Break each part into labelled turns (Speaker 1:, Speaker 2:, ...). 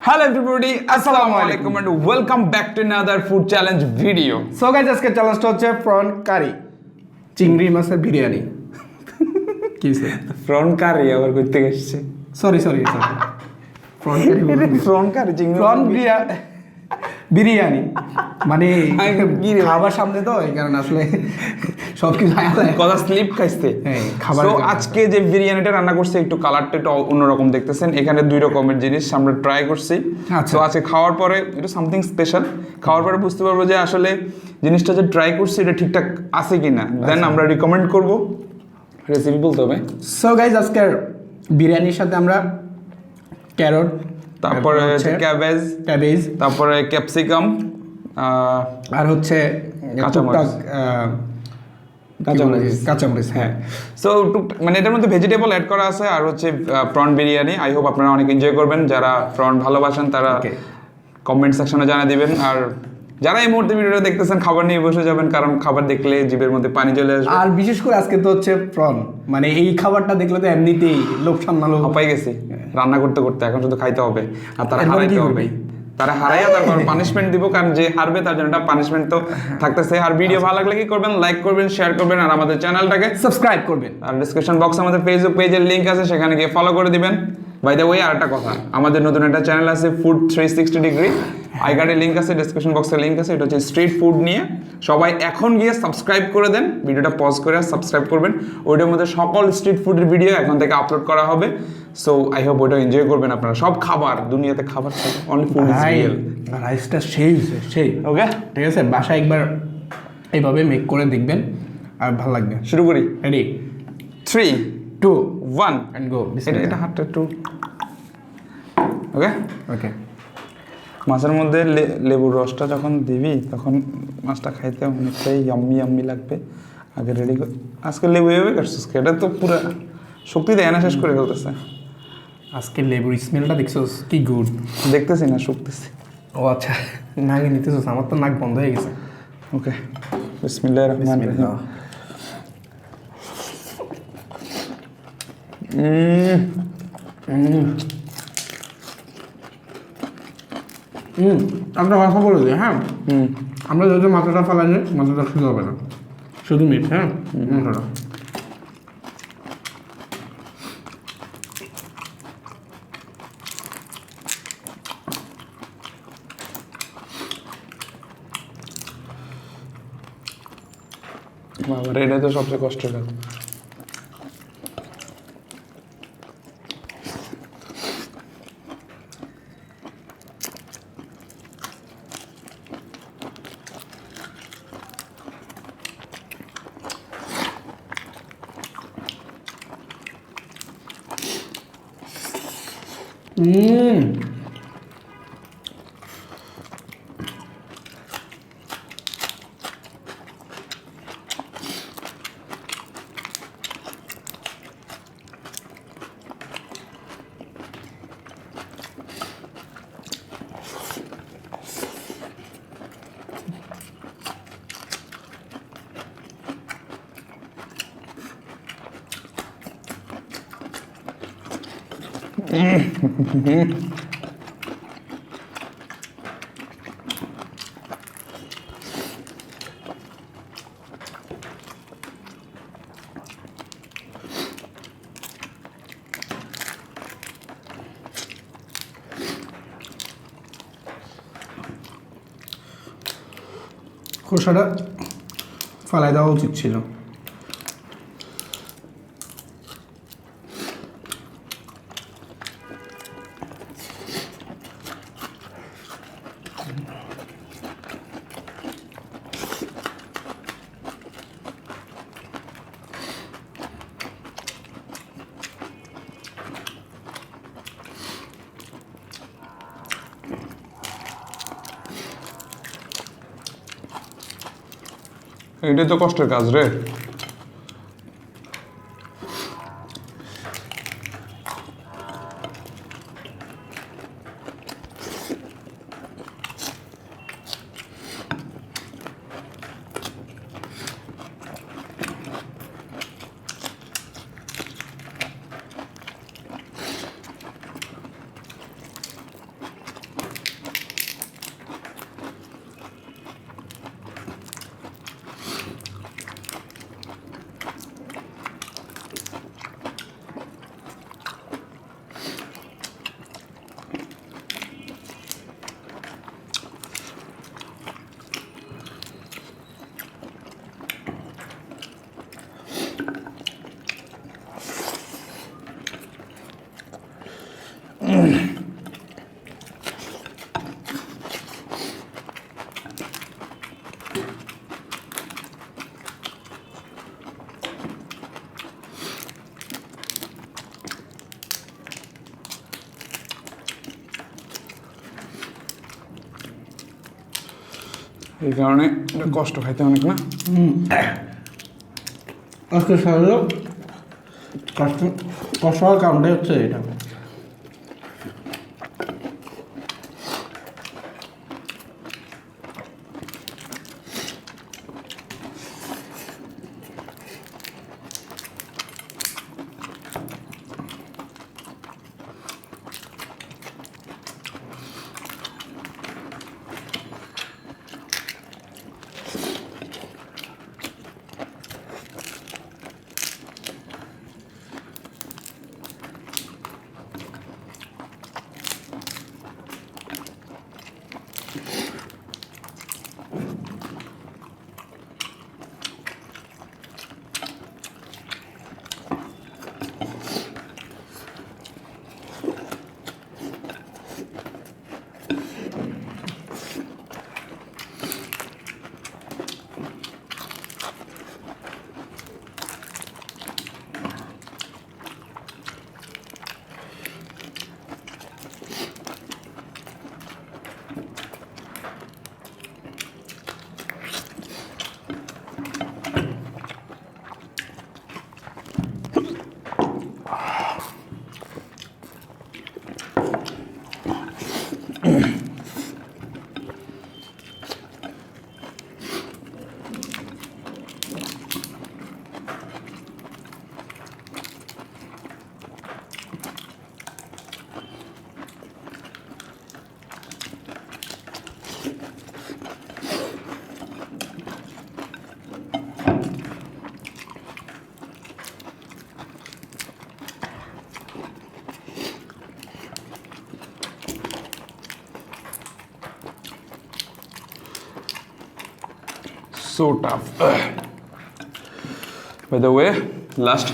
Speaker 1: Hello everybody, Assalamu alaikum and welcome back to another food challenge video.
Speaker 2: So guys আজকে চ্যালেঞ্জটা হচ্ছে prawn কারি চিংড়ি মাছের বিরিয়ানি কি স্যার
Speaker 1: Prawn curry আবার করতে গেছে।
Speaker 2: সরি প্রন কারি
Speaker 1: Prawn curry চিংড়ি
Speaker 2: প্রন বিরিয়ানি মানে
Speaker 1: বিরিয়ানি।
Speaker 2: খাবার সামনে তো এই কারণে আসলে সব কিছু আলাদা
Speaker 1: কথা স্লিপ খাইছে।
Speaker 2: হ্যাঁ, খাবার
Speaker 1: তো
Speaker 2: খাইতে।
Speaker 1: আজকে যে বিরিয়ানিটা রান্না করছি একটু কালারটা একটু অন্যরকম দেখতেছেন। এখানে দুই রকমের জিনিস আমরা ট্রাই করছি।
Speaker 2: আচ্ছা।
Speaker 1: তো আজকে খাওয়ার পরে এটা সামথিং স্পেশাল। খাওয়ার পরে বুঝতে পারবো যে আসলে জিনিসটা যে ট্রাই করছি এটা ঠিকঠাক আছে কিনা। দেন আমরা রিকমেন্ড করব। রেসিপি বলতে হবে।
Speaker 2: সো গাইস আজকের বিরিয়ানির সাথে আমরা ক্যারট
Speaker 1: তারপরে হচ্ছে ক্যাবেজ, তারপরে ক্যাপসিকাম,
Speaker 2: আর হচ্ছে
Speaker 1: কাঁচামরিচ।
Speaker 2: কাঁচামরিচ
Speaker 1: হ্যাঁ। সো মানে এটার মধ্যে ভেজিটেবল অ্যাড করা আছে আর হচ্ছে প্রন বিরিয়ানি। আই হোপ আপনারা অনেক এনজয় করবেন। যারা প্রন ভালোবাসেন তারা কমেন্ট সেকশনে জানিয়ে দিবেন। আর যারা এই মুহূর্তে ভিডিওটা দেখতেছেন খাবার নিয়ে বসে যাবেন, কারণ খাবার দেখলে জিভের মধ্যে পানি চলে আসবে।
Speaker 2: আর বিশেষ করে আজকে তো হচ্ছে প্রন, মানে এই খাবারটা দেখলে তো এমনিতেই লোভ সামলালো
Speaker 1: হাঁপাই গেছি রান্না করতে করতে, এখন শুধু খাইতে হবে আর তারা
Speaker 2: এরপরে
Speaker 1: হারাইতে
Speaker 2: কি
Speaker 1: হবে।
Speaker 2: করবে?
Speaker 1: তারা হারাইয়া তারপর পানিশমেন্ট দিব, কারণ যে হারবে তার জন্য একটা পানিশমেন্ট তো থাকতেছে। আর ভিডিও ভালো লাগলে কি করবেন, লাইক করবেন, শেয়ার করবেন আর আমাদের চ্যানেলটাকে
Speaker 2: সাবস্ক্রাইব করবেন।
Speaker 1: আর ডিসক্রিপশন বক্সে আমাদের ফেসবুক পেজের লিংক আছে, সেখানে গিয়ে ফলো করে দিবেন। বাই দ্য ওয়ে আর একটা কথা, আমাদের নতুন একটা চ্যানেল আছে ফুড 360 ডিগ্রি, আইকার্ডের লিংক আছে, ডিসক্রিপশন বক্সের লিংক আছে। এটা হচ্ছে স্ট্রিট ফুড নিয়ে। সবাই এখন গিয়ে সাবস্ক্রাইব করে দেন, ভিডিওটা পজ করে সাবস্ক্রাইব করবেন। ওইটার মধ্যে সকল স্ট্রিট ফুডের ভিডিও এখন থেকে আপলোড করা হবে। সো আই হোপ ওইটা এনজয় করবেন আপনারা। সব খাবার, দুনিয়াতে খাবার থাকে, অনলি ফুড ইজ রিয়েল।
Speaker 2: রাইসটা সেই
Speaker 1: ওকে,
Speaker 2: ঠিক আছে, বাসায় একবার এইভাবে মেক করে দেখবেন আর ভালো লাগবে।
Speaker 1: শুরু করি।
Speaker 2: Ready
Speaker 1: 3
Speaker 2: 2
Speaker 1: 1
Speaker 2: and go.
Speaker 1: এটা হাতটা একটু ওকে।
Speaker 2: ওকে,
Speaker 1: মাছের মধ্যে লেবুর রসটা যখন দিবি তখন মাছটা খাইতে অনেকটাই ইয়াম্মি লাগবে। আগে রেডি কর। আজকে লেবু এভাবে কাটছিস, এটা তো পুরো শক্তি দেয় না, শেষ করে ফেলতেছে।
Speaker 2: আজকে লেবুর স্মেলটা দেখছোস কি গুড।
Speaker 1: দেখতেছি না, শুকতেছি।
Speaker 2: ও আচ্ছা, নাকে নিতেছোস, আমার তো নাক বন্ধ হয়ে গেছে।
Speaker 1: ওকে, বিসমিল্লাহির রহমানির রহিম।
Speaker 2: আমরা কথা বলে দিই, হ্যাঁ। আমরা যেহেতু মাথাটা ফেলাই না, মাথাটা শুধু হবে না, শুধু মিট। হ্যাঁ, মাথাটা
Speaker 1: বাবা, এটা তো সবচেয়ে কষ্টের কাজ।
Speaker 2: খোসাটা ফেলাই দেওয়া উচিত ছিল।
Speaker 1: এটাই তো কষ্টের কাজ রে। এই কারণে এটা কষ্ট খাইতে অনেক না।
Speaker 2: আজকে সহজ কষ্ট কষ্ট হওয়ার কারণটাই হচ্ছে এটা।
Speaker 1: So tough. By the way, last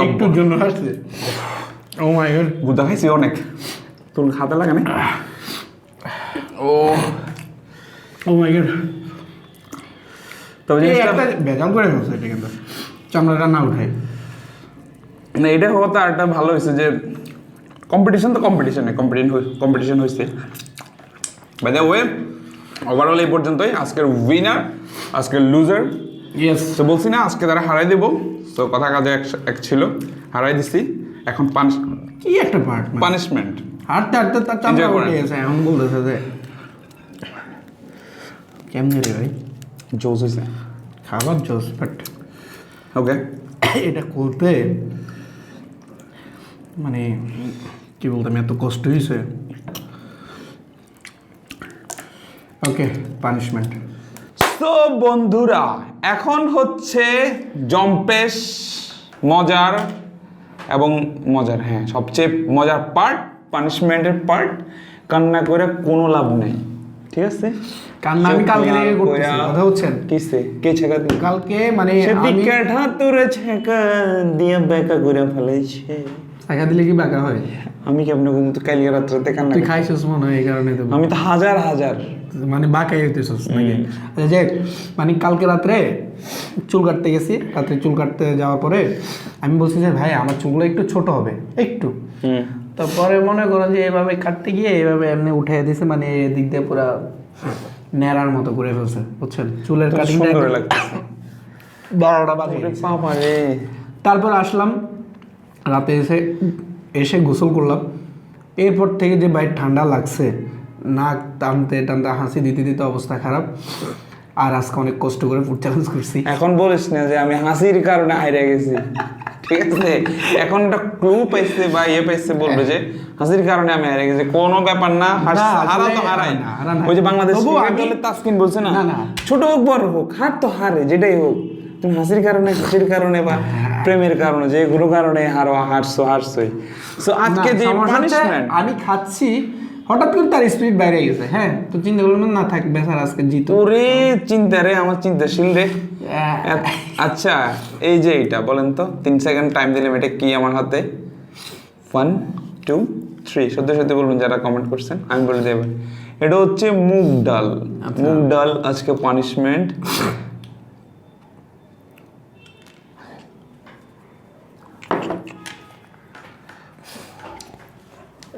Speaker 2: একটুর জন্য আসছে। ও মাই গড,
Speaker 1: গুদা খাইছি অনেক, তোর খাতে লাগে না? ও
Speaker 2: ও মাই গড,
Speaker 1: তবে জিনিসটা
Speaker 2: ভেজাল করে ফেলছে এটা, কিন্তু চামড়াটা না উঠাই
Speaker 1: না, এটা হওয়াতে আরেকটা ভালো হয়েছে যে কম্পিটিশন তো কম্পিটিশন হয়েছে। বাই দ্য ওয়ে, ওভারঅল এই পর্যন্তই। আজকের উইনার, আজকের লুজার।
Speaker 2: ইয়েস,
Speaker 1: তো বলছি না আজকে তারা হারাই দেবো, তো কথা কাজে এক ছিল, হারাই দিছি। এখন
Speaker 2: কি একটা পার্ট
Speaker 1: পানিশমেন্ট,
Speaker 2: হাঁটতে হাঁটতে তার চামড়া উঠে গেছে, এখন বলতেছে যে কেমনে রে ভাই,
Speaker 1: জোস হয়েছে
Speaker 2: খাবার জোস, বাট
Speaker 1: ওকে
Speaker 2: এটা করতে মানে কি বলতাম, এত কষ্ট হয়েছে। ওকে, পানিশমেন্ট।
Speaker 1: তো বন্ধুরা, এখন হচ্ছে জম্পেশ মজার এবং মজার, হ্যাঁ সবচেয়ে মজার পার্ট, পানিশমেন্টের পার্ট। কান্না করে কোনো লাভ নেই, ঠিক আছে?
Speaker 2: কান্না আমি কালকে থেকে করতেছি, কথা হচ্ছেন
Speaker 1: কিসে কে ছেকা দিল
Speaker 2: কালকে, মানে
Speaker 1: সেদিকে ঠাতুরে ছেকা দিয়ে বেকা করে ফেলেছে।
Speaker 2: টাকা দিলে কি বাঁকা হয়?
Speaker 1: আমি কেমন ঘুমতো কালকে রাত্রে কান্না
Speaker 2: তুই খাইছিস মনে হয়, এই কারণে তো
Speaker 1: আমি তো হাজার
Speaker 2: মানে বাঁকাই হইতেছিস নাকি? যে মানে কালকে রাত্রে চুল কাটতে গেছি, রাত্রে চুল কাটতে যাওয়ার পরে আমি বলছি যে ভাই আমার চুলগুলো একটু ছোট হবে একটু, তারপরে মনে করো যে এভাবে কাটতে গিয়ে এভাবে এমনি উঠে দিছে, মানে এদিক দিয়ে পুরো ন্যাড়ার মতো করে ফেলছে, বুঝছেন? চুলের কাটিংটা 12টা বাজে। তারপর আসলাম রাতে, এসে গোসল করলাম। এরপর থেকে যে বাইরে ঠান্ডা লাগছে, নাক টানতে টানতে হাসি দিতে দিতে অবস্থা খারাপ। আর আজকে অনেক কষ্ট করে ফুড চ্যালেঞ্জ করছি।
Speaker 1: এখন বলিস না যে আমি হাসির কারণে হাইরে গেছি, ঠিক আছে? এখন একটা ক্লু পাইছে বা পাইছে, বলবে যে হাসির কারণে আমি হারিয়ে গেছি। কোনো ব্যাপার না, হারা তো হারাই। ওই যে বাংলাদেশ ক্রিকেট দলের তাসকিন বলছে না, ছোট হোক বড় হোক হার তো হারে, যেটাই হোক তুমি হাসির কারণে, খুশির কারণে বা প্রেমের কারণে, যে কোনো কারণে হারছোই। সো আজকে যে পানিশমেন্ট
Speaker 2: আমি খাচ্ছি, হঠাৎ করে তার স্পিরিট বাইরে গেছে। হ্যাঁ, তো চিন্তা করলাম না থাক বেচার আজকে জিত।
Speaker 1: ওরে চিন্তা রে, আমার চিন্তাশীল রে। আচ্ছা এই যে এইটা বলেন তো, 3 সেকেন্ড টাইম দিলাম, এটা কি আমার হাতে? 1 2 3, সত্যি বলবেন যারা কমেন্ট করছেন, আমি বলে দেব। এটা হচ্ছে মুগ ডাল। মুগ ডাল আজকে পানিশমেন্ট।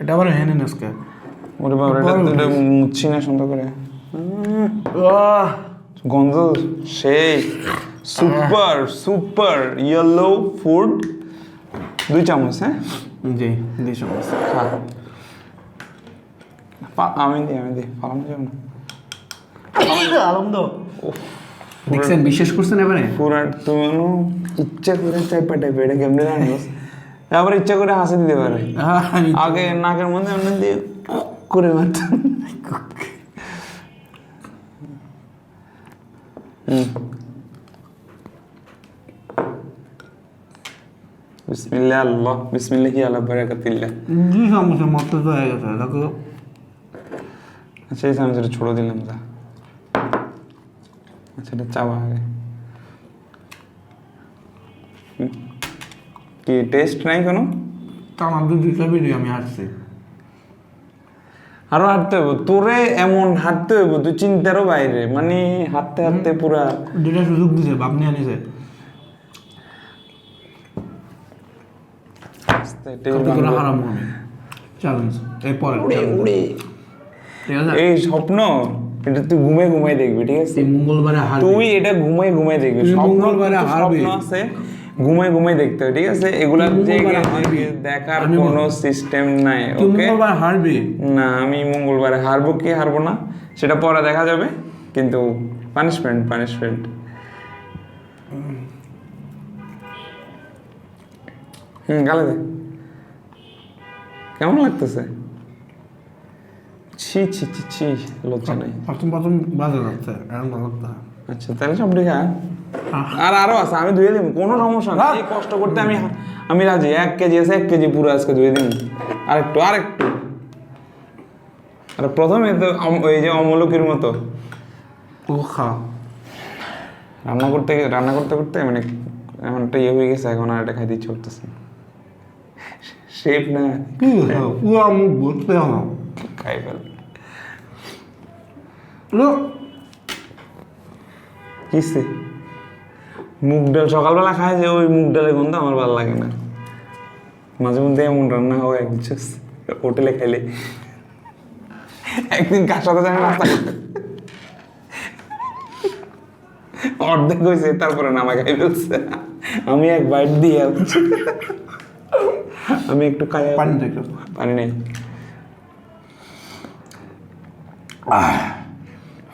Speaker 2: এটা আবার হেনে আজকে।
Speaker 1: ওরে বাবা, এটা মুচ্ছি না সুন্দর করে। গন্ধ সেই সুপার ইয়েলো ফুড। 2 চামচ, হ্যাঁ
Speaker 2: জি 2 চামচ।
Speaker 1: আমি দিই ফালানো যাবে না।
Speaker 2: আনন্দ দেখছেন, বিশ্বাস করছেন এবারে
Speaker 1: পুরা তুমি ইচ্ছা করে চাইপা টাইপে এটা কেমনে জানো? আবার ইচ্ছা করে হাসি দিতে পারে। আগে নাকের মধ্যে এমনি দিয়ে করে মারতাম। বিসমিল্লাহ আল্লাহ, বিসমিল্লাহি আলা বারাকাতিল্লাহ।
Speaker 2: 2 চামচের মতো তো হয়ে গেছে দেখো।
Speaker 1: আচ্ছা এই চামচটা ছোট দিলাম যা। আচ্ছা এটা চাওয়া আগে। কি টেস্ট নাই কোনো?
Speaker 2: তার মধ্যে 2 চামচ আমি হাঁটছি।
Speaker 1: আরো হাঁটতে হইব তোরে, এমন হাঁটতে হইব তুই চিন্তারও বাইরে, মানে হাঁটতে পুরা
Speaker 2: যেটা সুযোগ দিছে বাপ নিয়ে আনিছে।
Speaker 1: এই স্বপ্ন এটা তুই ঘুমাই দেখবি, ঠিক আছে?
Speaker 2: মঙ্গলবারে
Speaker 1: তুই এটা ঘুমাই দেখবি।
Speaker 2: মঙ্গলবারে
Speaker 1: স্বপ্ন আছে ঘুমাই দেখতে হয়, ঠিক আছে? এগুলা দেখার কোনো সিস্টেম নাই। ওকে
Speaker 2: হারবি
Speaker 1: না, আমি মঙ্গলবারে হারবো কি হারবো না সেটা পরে দেখা যাবে, কিন্তু পানিশমেন্ট। গালে দে। কেমন লাগতেছে? ছি লজ্জা নাই।
Speaker 2: প্রথম বাজে লাগছে, এখন ভালো লাগছে।
Speaker 1: আচ্ছা তাহলে সব দেখা আরো আছে, আমি ধুয়ে দিব, কোনো সমস্যা না। এই কষ্ট করতে আমি রাজি। 1 কেজি আছে, 1 কেজি পুরো আজকে ধুয়ে দিব। আরেকটু আর প্রথমে তো ওই যে অমলকির মতো রান্না করতে মানে এমন একটা ইয়ে হয়ে গেছে, এখন আর এটা খাইতে ইচ্ছে করতেছে। শেপ না খাই ফেল। কিসে মুগ ডাল সকালবেলা খায় যে, ওই মুগ ডালের গন্ধ আমার ভালো লাগে না। মাঝে মধ্যে এমন রান্না হয় বুঝছিস, হোটেলে খাইলে। একদিন কার সাথে জানি নাস্তা করতে অর্ধেক হয়েছে, তারপরে নামা খাই ফেলছে। আমি 1 বাইট দিয়ে আমি একটু খাই, পানি নেই।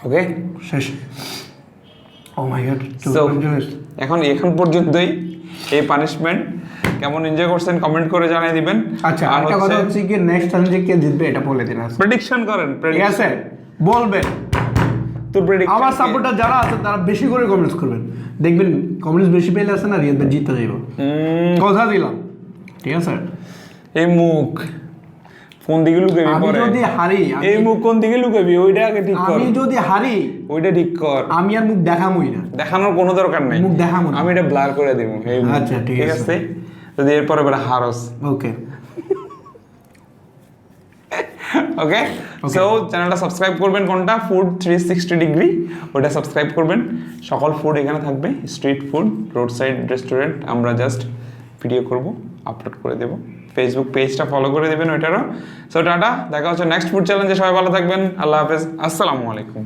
Speaker 1: ওকে
Speaker 2: শেষ। ও মাই গড।
Speaker 1: এখন পর্যন্তই এই পানিশমেন্ট। কেমন এনজয় করছেন কমেন্ট করে জানিয়ে দিবেন।
Speaker 2: আচ্ছা একটা কথা হচ্ছে কি, নেক্সট চ্যালেঞ্জে কে জিতবে এটা বলে দিন।
Speaker 1: প্রেডিকশন করেন,
Speaker 2: ঠিক আছে বলবেন।
Speaker 1: তোর প্রেডিকশন,
Speaker 2: আমার সাপোর্টার যারা আছে তারা বেশি করে কমেন্টস করবেন, দেখবেন কমেন্টস বেশি পেলে আছে না রিয়াদ ভাই জিততে যাইব, কথা দিলাম, ঠিক আছে?
Speaker 1: এই মুখ কোন দিকে লুকাবি?
Speaker 2: আমি যদি হারি,
Speaker 1: এই মুখ কোন দিকে লুকাবি ওইটা আগে ঠিক কর।
Speaker 2: আমি যদি হারি
Speaker 1: ওইটা ঠিক কর।
Speaker 2: আমি আর মুখ দেখামই না,
Speaker 1: দেখানোর কোনো দরকার নাই,
Speaker 2: মুখ দেখামো না।
Speaker 1: আমি এটা ব্লার করে দেব।
Speaker 2: আচ্ছা ঠিক আছে,
Speaker 1: যদি এরপরে এবার হারস।
Speaker 2: ওকে
Speaker 1: ওকে সো চ্যানেলটা সাবস্ক্রাইব করবেন। কোনটা? ফুড 360 ডিগ্রি, ওটা সাবস্ক্রাইব করবেন। সকল ফুড এখানে থাকবে, street food, road side restaurant. আমরা জাস্ট ভিডিও করব, আপলোড করে দেব। ফেসবুক পেজটা ফলো করে দেবেন ওইটারও। সো টাটা, দেখা হচ্ছে নেক্সট ফুড চ্যালেঞ্জে। সবাই ভালো থাকবেন, আল্লাহ হাফেজ, আসসালামু আলাইকুম।